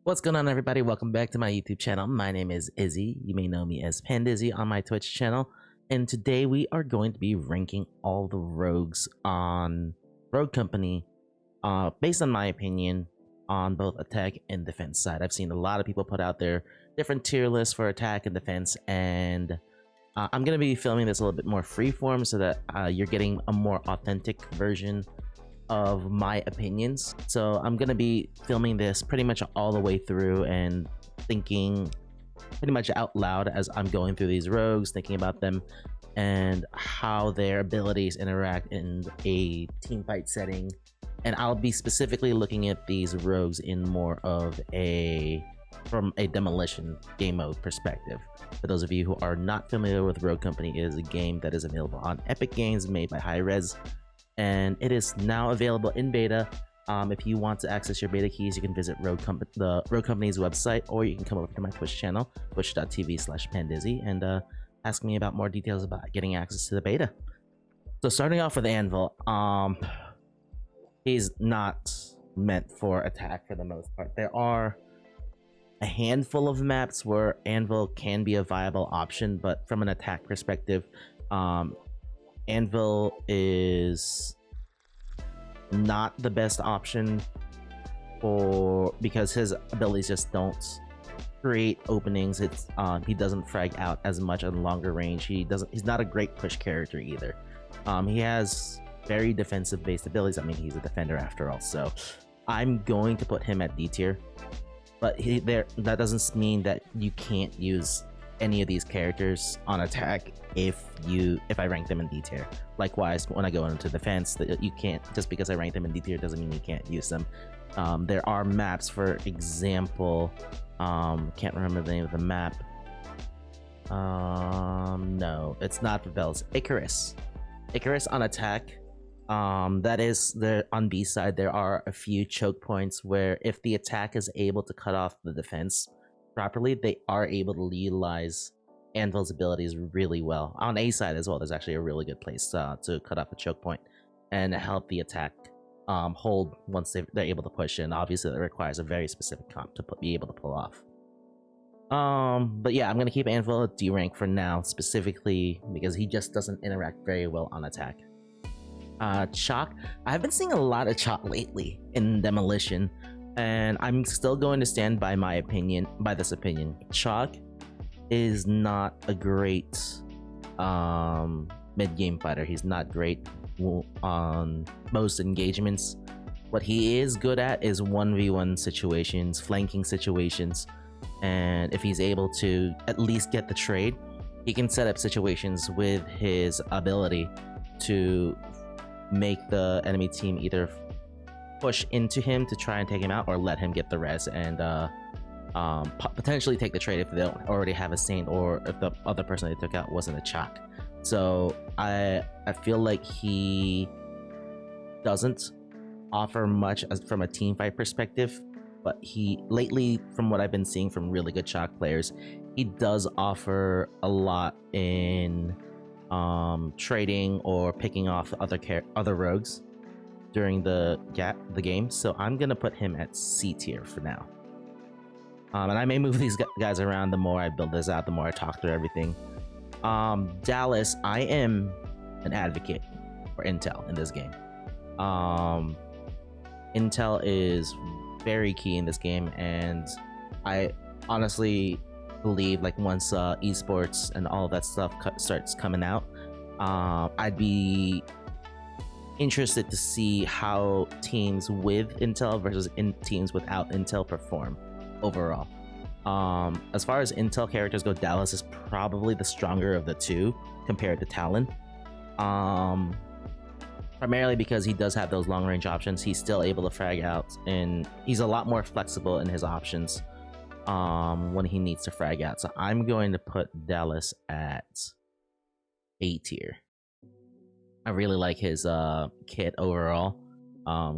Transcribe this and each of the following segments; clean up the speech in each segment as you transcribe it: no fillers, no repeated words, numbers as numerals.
What's going on, everybody? Welcome back to my YouTube channel. My name is Izzy. You may know me as Pandizzy on my Twitch channel. And today we are going to be ranking all the rogues on Rogue Company based on my opinion on both attack and defense side. I've seen a lot of people put out their different tier lists for attack and defense, and I'm going to be filming this a little bit more freeform so that you're getting a more authentic version of my opinions. So I'm gonna be filming this pretty much all the way through and thinking pretty much out loud as I'm going through these rogues, thinking about them and how their abilities interact in a team fight setting. And I'll be specifically looking at these rogues in more of from a Demolition game mode perspective. For those of you who are not familiar with Rogue Company, it is a game that is available on Epic Games, made by Hi-Rez, and it is now available in beta. If you want to access your beta keys, you can visit the Rogue Company's website, or you can come over to my Twitch channel, twitch.tv/Pandizzy, and ask me about more details about getting access to the beta. So starting off with Anvil, he's not meant for attack for the most part. There are a handful of maps where Anvil can be a viable option, but from an attack perspective, Anvil is not the best option because his abilities just don't create openings. He doesn't frag out as much on longer range. He's not a great push character either. He has very defensive based abilities. I mean, he's a defender after all, so I'm going to put him at D tier, but that doesn't mean that you can't use any of these characters on attack if I rank them in D tier. Likewise, when I go into defense, you can't, just because I rank them in D tier doesn't mean you can't use them. There are maps, for example, can't remember the name of the map. No, it's not Rebels. Icarus on attack. That is on B side. There are a few choke points where if the attack is able to cut off the defense properly, they are able to utilize Anvil's abilities really well. On A side as well, there's actually a really good place to cut off a choke point and help the attack hold once they're able to push in. Obviously, that requires a very specific comp to be able to pull off. But yeah, I'm gonna keep Anvil at D rank for now, specifically because he just doesn't interact very well on attack. Chalk, I've been seeing a lot of Chalk lately in Demolition, and I'm still going to stand by this opinion. Chalk is not a great mid-game fighter. He's not great on most engagements. What he is good at is 1v1 situations, flanking situations, and if he's able to at least get the trade, he can set up situations with his ability to make the enemy team either push into him to try and take him out, or let him get the res and potentially take the trade if they don't already have a saint, or if the other person they took out wasn't a chalk. So I feel like he doesn't offer much from a team fight perspective, but lately, from what I've been seeing from really good chalk players, he does offer a lot in trading or picking off other rogues during the game. So I'm gonna put him at C tier for now. And I may move these guys around the more I build this out, the more I talk through everything. Dallas, I am an advocate for Intel in this game. Intel is very key in this game, and I honestly believe, like, once esports and all of that stuff starts coming out, I'd be interested to see how teams with Intel versus teams without Intel perform overall. As far as Intel characters go, Dallas is probably the stronger of the two compared to Talon. Primarily because he does have those long range options. He's still able to frag out, and he's a lot more flexible in his options when he needs to frag out. So I'm going to put Dallas at A tier. I really like his kit overall.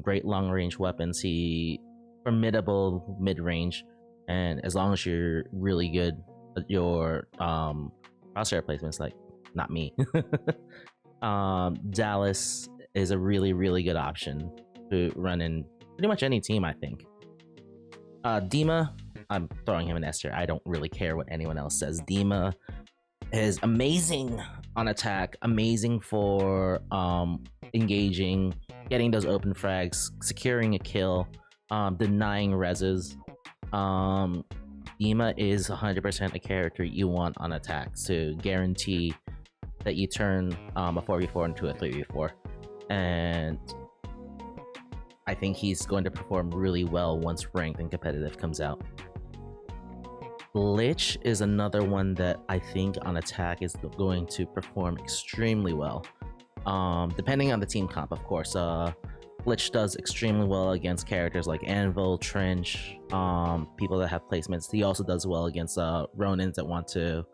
Great long range weapons. He formidable mid range, and as long as you're really good at your crosshair placements, like not me, Dallas is a really good option to run in pretty much any team, I think. Dima, I'm throwing him in S tier. I don't really care what anyone else says. Dima is amazing on attack, amazing for engaging, getting those open frags, securing a kill, denying reses. Dima is 100% a character you want on attacks to guarantee that you turn a 4v4 into a 3v4. And I think he's going to perform really well once ranked and competitive comes out. Lich is another one that I think on attack is going to perform extremely well. Depending on the team comp, of course. Lich does extremely well against characters like Anvil, Trench, people that have placements. He also does well against Ronins that want to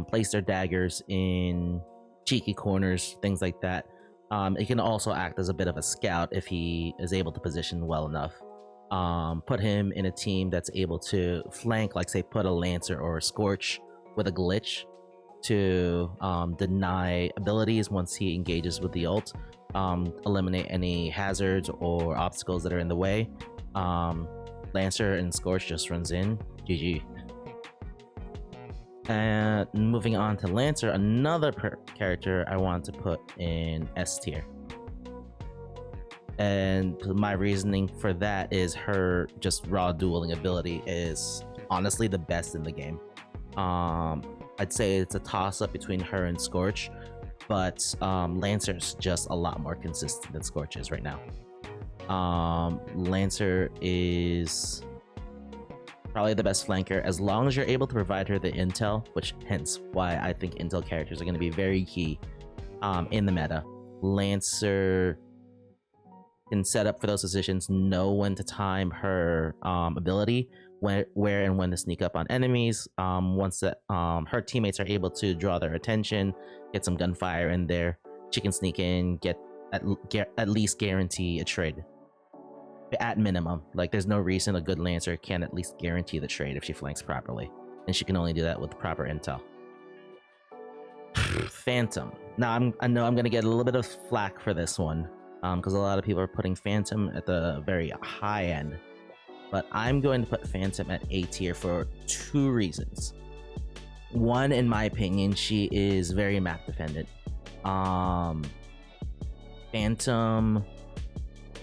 place their daggers in cheeky corners, things like that. It can also act as a bit of a scout if he is able to position well enough. Put him in a team that's able to flank, like say put a Lancer or a Scorch with a glitch to deny abilities once he engages with the ult, eliminate any hazards or obstacles that are in the way. Lancer and Scorch just runs in, GG. And moving on to Lancer, another character I want to put in S tier. And my reasoning for that is her just raw dueling ability is honestly the best in the game. I'd say it's a toss-up between her and Scorch, but Lancer's just a lot more consistent than Scorch is right now. Lancer is probably the best flanker as long as you're able to provide her the intel, which hence why I think intel characters are going to be very key in the meta. Lancer can set up for those positions, know when to time her ability, where and when to sneak up on enemies. Once that her teammates are able to draw their attention, get some gunfire in there, she can sneak in, get at least guarantee a trade. At minimum, like there's no reason a good Lancer can't at least guarantee the trade if she flanks properly, and she can only do that with proper intel. Phantom. Now I know I'm gonna get a little bit of flack for this one, because a lot of people are putting Phantom at the very high end, but I'm going to put Phantom at A tier for two reasons. One, in my opinion, she is very map dependent. Phantom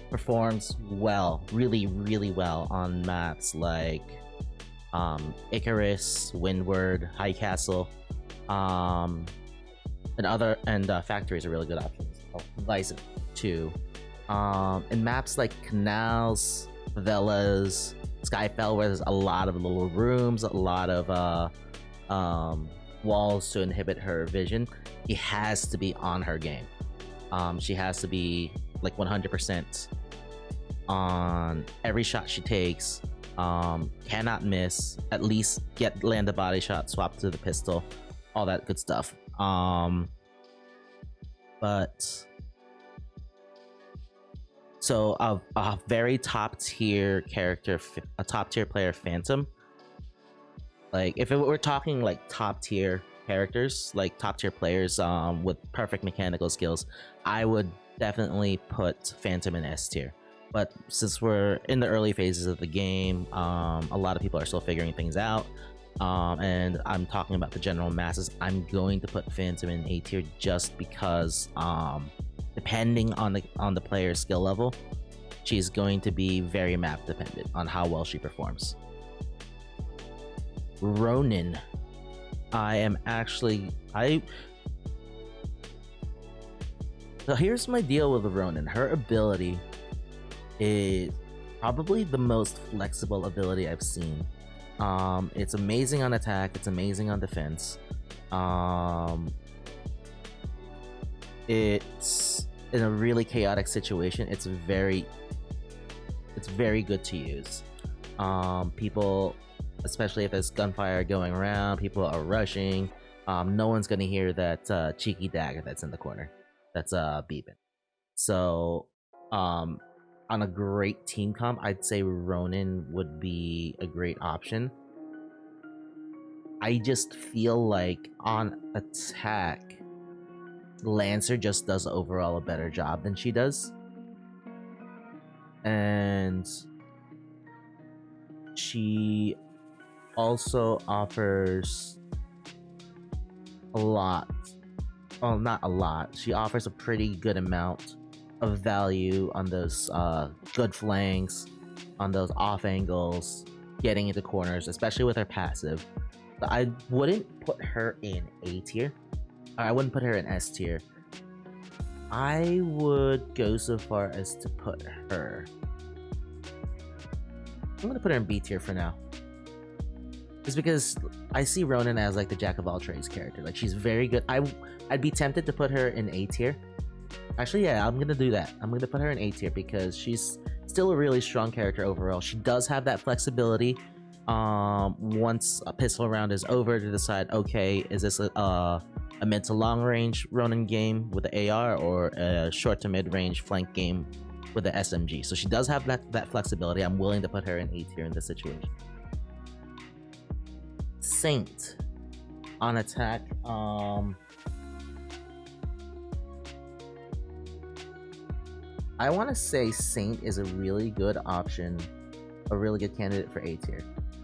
performs well, really well on maps like Icarus, Windward, High Castle, and Factory is a really good option. Lysa too. And maps like Canals, Favelas, Skyfell, where there's a lot of little rooms, a lot of walls to inhibit her vision, she has to be on her game. She has to be like 100% on every shot she takes, cannot miss, at least land a body shot, swap to the pistol, all that good stuff. But so a very top tier character, a top tier player, Phantom, like if we're talking like top tier characters, like top tier players with perfect mechanical skills, I would definitely put Phantom in S tier. But since we're in the early phases of the game, a lot of people are still figuring things out, and I'm talking about the general masses, I'm going to put Phantom in A tier just because depending on the player's skill level, she's going to be very map dependent on how well she performs. Ronin. So here's my deal with Ronin. Her ability is probably the most flexible ability I've seen. It's amazing on attack, it's amazing on defense. It's in a really chaotic situation, it's very good to use. People, especially if there's gunfire going around, people are rushing, no one's gonna hear that cheeky dagger that's in the corner that's beeping. So on a great team comp, I'd say Ronin would be a great option. I just feel like on attack, Lancer just does overall a better job than she does. And she also offers a lot. Well, not a lot. She offers a pretty good amount of value on those good flanks, on those off angles, getting into corners, especially with her passive. But I wouldn't put her in A tier. Or I wouldn't put her in S tier. I would go so far as to put her. I'm gonna put her in B tier for now. Just because I see Ronan as like the jack of all trades character. Like she's very good. I'd be tempted to put her in A tier. Actually, yeah, I'm gonna do that. I'm gonna put her in A tier because she's still a really strong character overall. She does have that flexibility. Once a pistol round is over, to decide, okay, is this a mid to long range Ronin game with the AR or a short to mid range flank game with the SMG? So she does have that flexibility. I'm willing to put her in A tier in this situation. Saint on attack. I want to say Saint is a really good option, a really good candidate for A tier.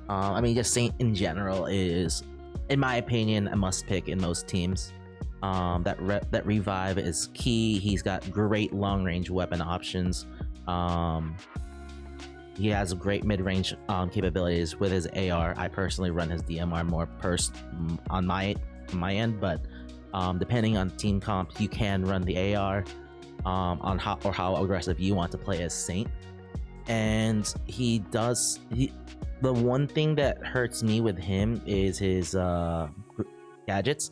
I mean, just Saint in general is, in my opinion, a must pick in most teams. That revive is key. He's got great long range weapon options. He has great mid range capabilities with his AR. I personally run his DMR more on my end, but depending on team comp, you can run the AR on how aggressive you want to play as Saint. And the one thing that hurts me with him is his gadgets.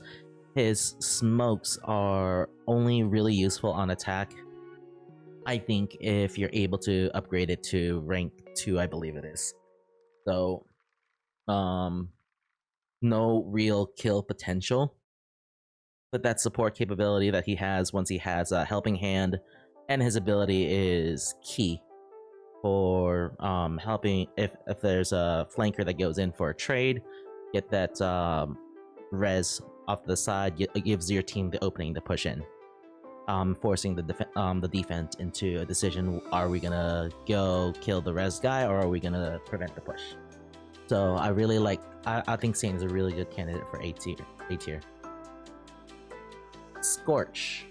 His smokes are only really useful on attack, I think, if you're able to upgrade it to rank 2, I believe it is. So no real kill potential, but that support capability that he has once he has a helping hand and his ability is key for helping if there's a flanker that goes in for a trade, get that res off the side. It gives your team the opening to push in, forcing the defense into a decision: are we gonna go kill the res guy or are we gonna prevent the push? So I really like. I think Saint is a really good candidate for A tier. Scorch.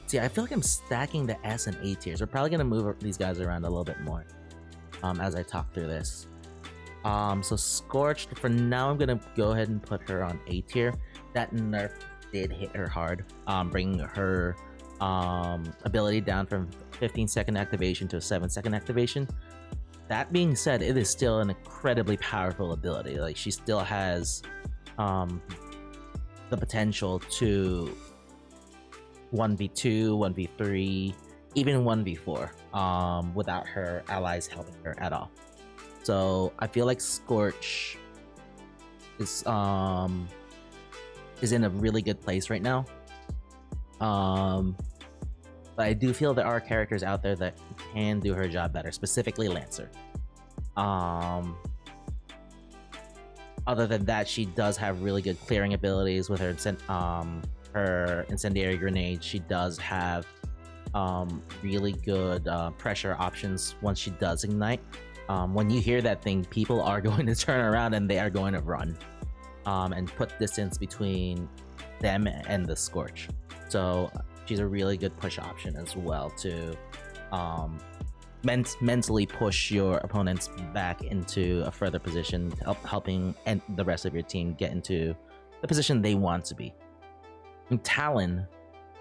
See, I feel like I'm stacking the S and A tiers. We're probably gonna move these guys around a little bit more as I talk through this. So Scorch, for now, I'm gonna go ahead and put her on A tier. That nerf did hit her hard, bringing her ability down from 15-second activation to a 7-second activation. That being said, it is still an incredibly powerful ability. Like, she still has the potential to 1v2, 1v3, even 1v4 without her allies helping her at all. So I feel like Scorch is in a really good place right now. But I do feel there are characters out there that can do her job better, specifically Lancer. Other than that, she does have really good clearing abilities with her incendiary grenade. She does have really good pressure options once she does ignite. When you hear that thing, people are going to turn around and they are going to run and put distance between them and the Scorch. So she's a really good push option as well to mentally push your opponents back into a further position, helping and the rest of your team get into the position they want to be. And Talon,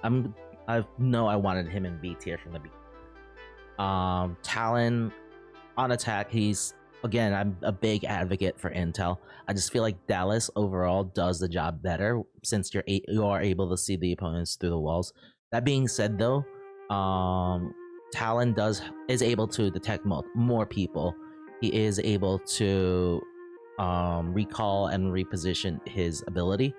I know I wanted him in B tier from the beginning. Talon on attack, again, I'm a big advocate for intel. I just feel like Dallas overall does the job better since you are able to see the opponents through the walls. That being said, though, Talon is able to detect more people. He is able to recall and reposition his ability.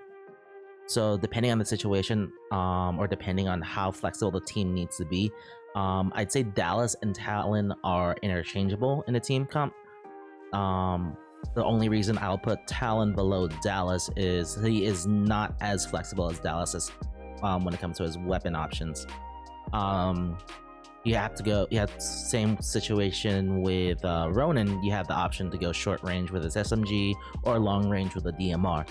So depending on the situation, or depending on how flexible the team needs to be, I'd say Dallas and Talon are interchangeable in a team comp. The only reason I'll put Talon below Dallas is he is not as flexible as Dallas is when it comes to his weapon options. you have to go. You have same situation with Ronin. You have the option to go short range with his SMG or long range with a DMR.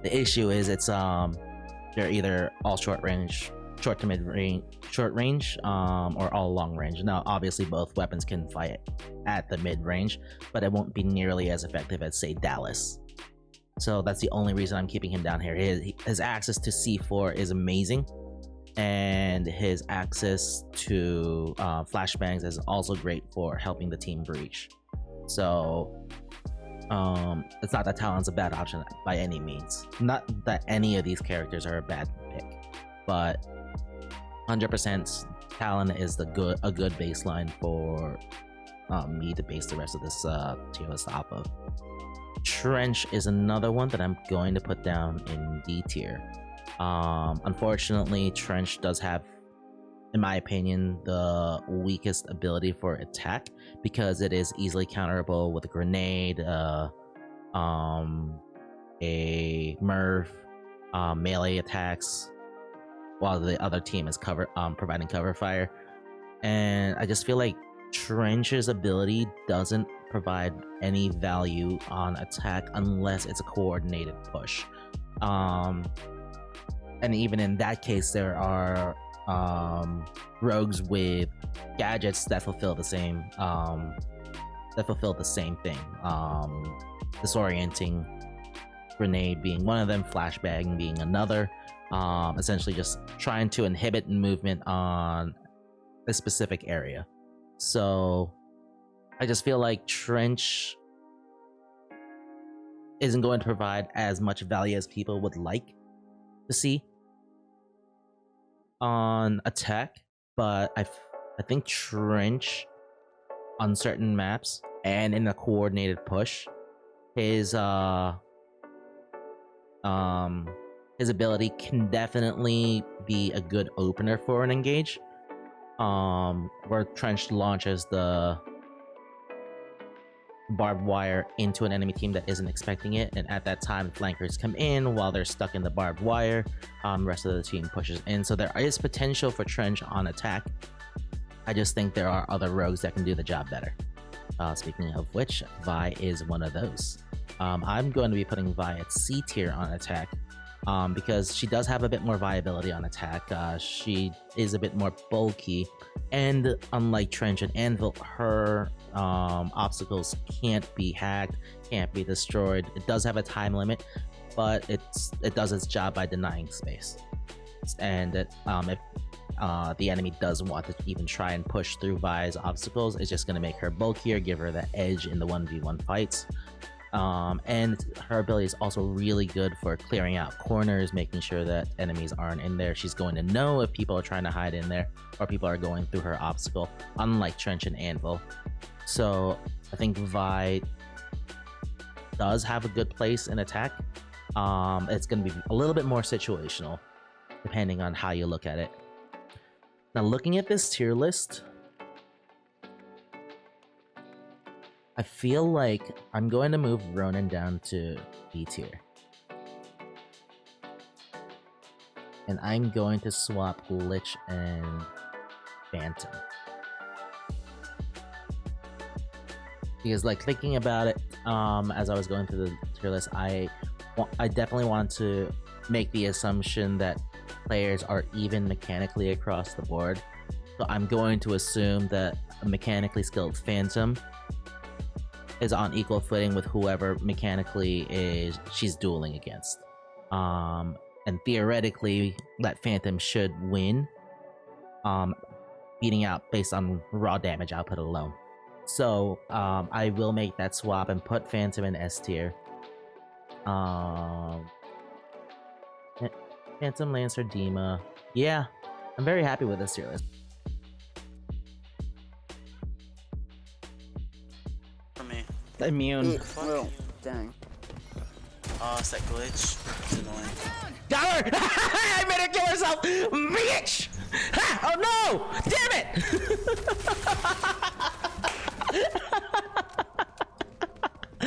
The issue is they're either all short range, short to mid range, short range, or all long range. Now, obviously, both weapons can fight at the mid range, but it won't be nearly as effective as, say, Dallas. So that's the only reason I'm keeping him down here. His access to C4 is amazing, and his access to flashbangs is also great for helping the team breach. So it's not that Talon's a bad option by any means. Not that any of these characters are a bad pick, but 100% Talon is a good baseline for me to base the rest of this tier list off of. Trench is another one that I'm going to put down in D tier. Unfortunately, Trench does have, in my opinion, the weakest ability for attack because it is easily counterable with a grenade, a Merv, melee attacks, while the other team is providing cover fire. And I just feel like Trench's ability doesn't provide any value on attack unless it's a coordinated push. And even in that case, there are rogues with gadgets that fulfill the same thing. Disorienting grenade being one of them, flashbang being another. Essentially just trying to inhibit movement on a specific area. So I just feel like Trench isn't going to provide as much value as people would like to see on attack, but I think Trench on certain maps and in a coordinated push, his ability can definitely be a good opener for an engage. Where Trench launches the barbed wire into an enemy team that isn't expecting it, and at that time flankers come in while they're stuck in the barbed wire. Rest of the team pushes in, so there is potential for Trench on attack. I just think there are other rogues that can do the job better. Speaking of which, Vi is one of those. I'm going to be putting Vi at C tier on attack, because she does have a bit more viability on attack. She is a bit more bulky, and unlike Trench and Anvil, her obstacles can't be hacked, can't be destroyed. It does have a time limit, but it does its job by denying space. And if the enemy doesn't want to even try and push through Vi's obstacles, it's just going to make her bulkier, give her the edge in the 1v1 fights. And her ability is also really good for clearing out corners, making sure that enemies aren't in there. She's going to know if people are trying to hide in there or people are going through her obstacle, unlike Trench and Anvil. So I think Vi does have a good place in attack. It's going to be a little bit more situational depending on how you look at it. Now, looking at this tier list, I feel like I'm going to move Ronin down to B tier. And I'm going to swap Lich and Phantom. Because, like, thinking about it, as I was going through the tier list, I definitely want to make the assumption that players are even mechanically across the board. So I'm going to assume that a mechanically skilled Phantom is on equal footing with whoever mechanically she's dueling against. And theoretically, that Phantom should win, beating out based on raw damage output alone. So I will make that swap and put Phantom in S tier. Phantom, Lancer, Dima. Yeah, I'm very happy with this tier list. For me. Immune. Well, dang. Oh, it's that glitch. It's annoying. Got her! I made her kill herself!